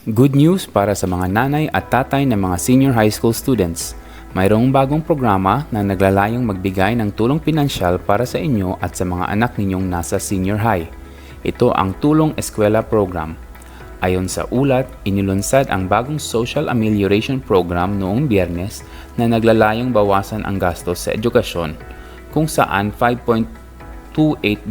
Good news para sa mga nanay at tatay ng mga senior high school students. Mayroong bagong programa na naglalayong magbigay ng tulong pinansyal para sa inyo at sa mga anak ninyong nasa senior high. Ito ang Tulong Eskwela Program. Ayon sa ulat, inilunsad ang bagong Social Amelioration Program noong Biyernes na naglalayong bawasan ang gastos sa edukasyon, kung saan 5.28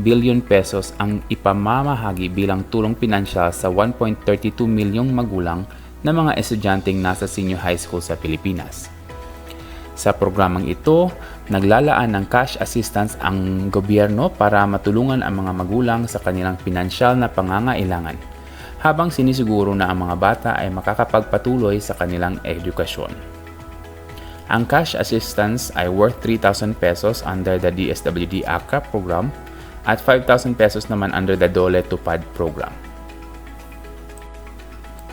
billion pesos ang ipamamahagi bilang tulong pinansyal sa 1.32 milyong magulang na mga estudyanteng nasa senior high school sa Pilipinas. Sa programang ito, naglalaan ng cash assistance ang gobyerno para matulungan ang mga magulang sa kanilang pinansyal na pangangailangan, habang sinisiguro na ang mga bata ay makakapagpatuloy sa kanilang edukasyon. Ang cash assistance ay worth 3,000 pesos under the DSWD ACAP program at 5,000 pesos naman under the DOLE Tupad program.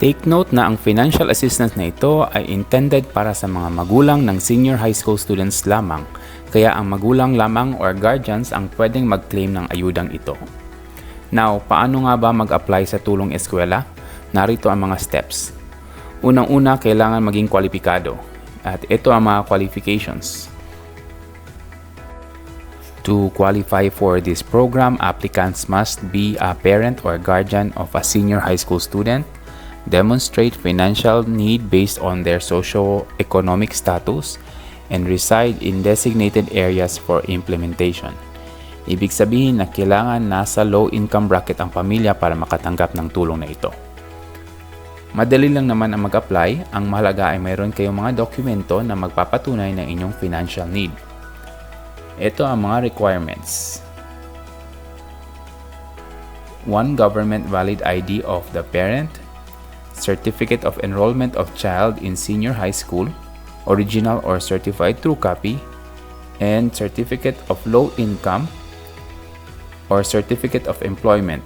Take note na ang financial assistance na ito ay intended para sa mga magulang ng senior high school students lamang, kaya ang magulang lamang or guardians ang pwedeng mag-claim ng ayudang ito. Now, paano nga ba mag-apply sa Tulong Eskwela? Narito ang mga steps. Unang-una, kailangan maging kwalipikado. At ito ang mga qualifications. To qualify for this program, applicants must be a parent or guardian of a senior high school student, demonstrate financial need based on their socio-economic status, and reside in designated areas for implementation. Ibig sabihin na kailangan nasa low-income bracket ang pamilya para makatanggap ng tulong na ito. Madali lang naman ang mag-apply, ang mahalaga ay mayroon kayong mga dokumento na magpapatunay ng inyong financial need. Ito ang mga requirements. 1. Government valid ID of the parent, Certificate of Enrollment of Child in Senior High School, original or certified true copy, and Certificate of Low Income or Certificate of Employment.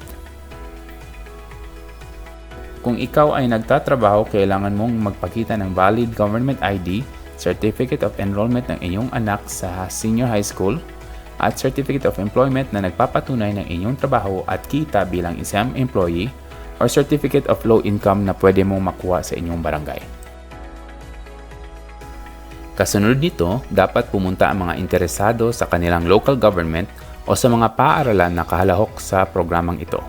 Kung ikaw ay nagtatrabaho, kailangan mong magpakita ng valid government ID, Certificate of Enrollment ng inyong anak sa senior high school, at Certificate of Employment na nagpapatunay ng inyong trabaho at kita bilang isang employee, or Certificate of Low Income na pwede mong makuha sa inyong barangay. Kasunod nito, dapat pumunta ang mga interesado sa kanilang local government o sa mga paaralan na kahalahok sa programang ito.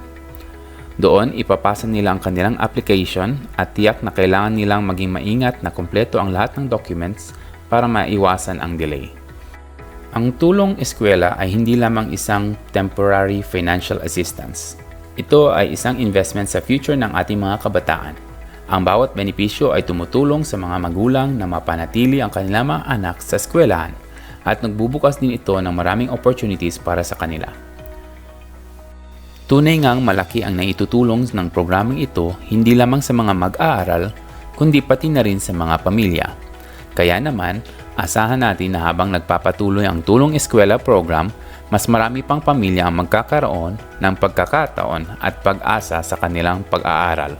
Doon, ipapasa nila ang kanilang application at tiyak na kailangan nilang maging maingat na kumpleto ang lahat ng documents para maiwasan ang delay. Ang Tulong Eskwela ay hindi lamang isang temporary financial assistance. Ito ay isang investment sa future ng ating mga kabataan. Ang bawat benepisyo ay tumutulong sa mga magulang na mapanatili ang kanilang mga anak sa eskwelahan at nagbubukas din ito ng maraming opportunities para sa kanila. Tunay ngang malaki ang naitutulong ng programang ito hindi lamang sa mga mag-aaral, kundi pati na rin sa mga pamilya. Kaya naman, asahan natin na habang nagpapatuloy ang Tulong Eskwela program, mas marami pang pamilya ang magkakaroon ng pagkakataon at pag-asa sa kanilang pag-aaral.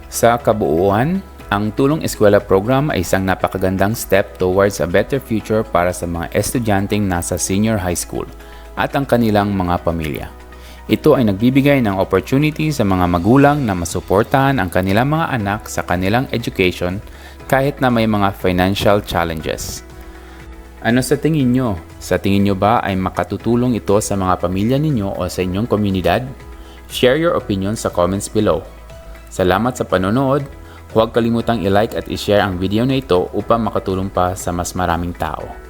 Sa kabuuan, ang Tulong Eskwela program ay isang napakagandang step towards a better future para sa mga estudyanteng nasa senior high school at ang kanilang mga pamilya. Ito ay nagbibigay ng opportunity sa mga magulang na masuportahan ang kanilang mga anak sa kanilang education kahit na may mga financial challenges. Ano sa tingin nyo? Sa tingin nyo ba ay makatutulong ito sa mga pamilya ninyo o sa inyong komunidad? Share your opinion sa comments below. Salamat sa panonood. Huwag kalimutang i-like at i-share ang video na ito upang makatulong pa sa mas maraming tao.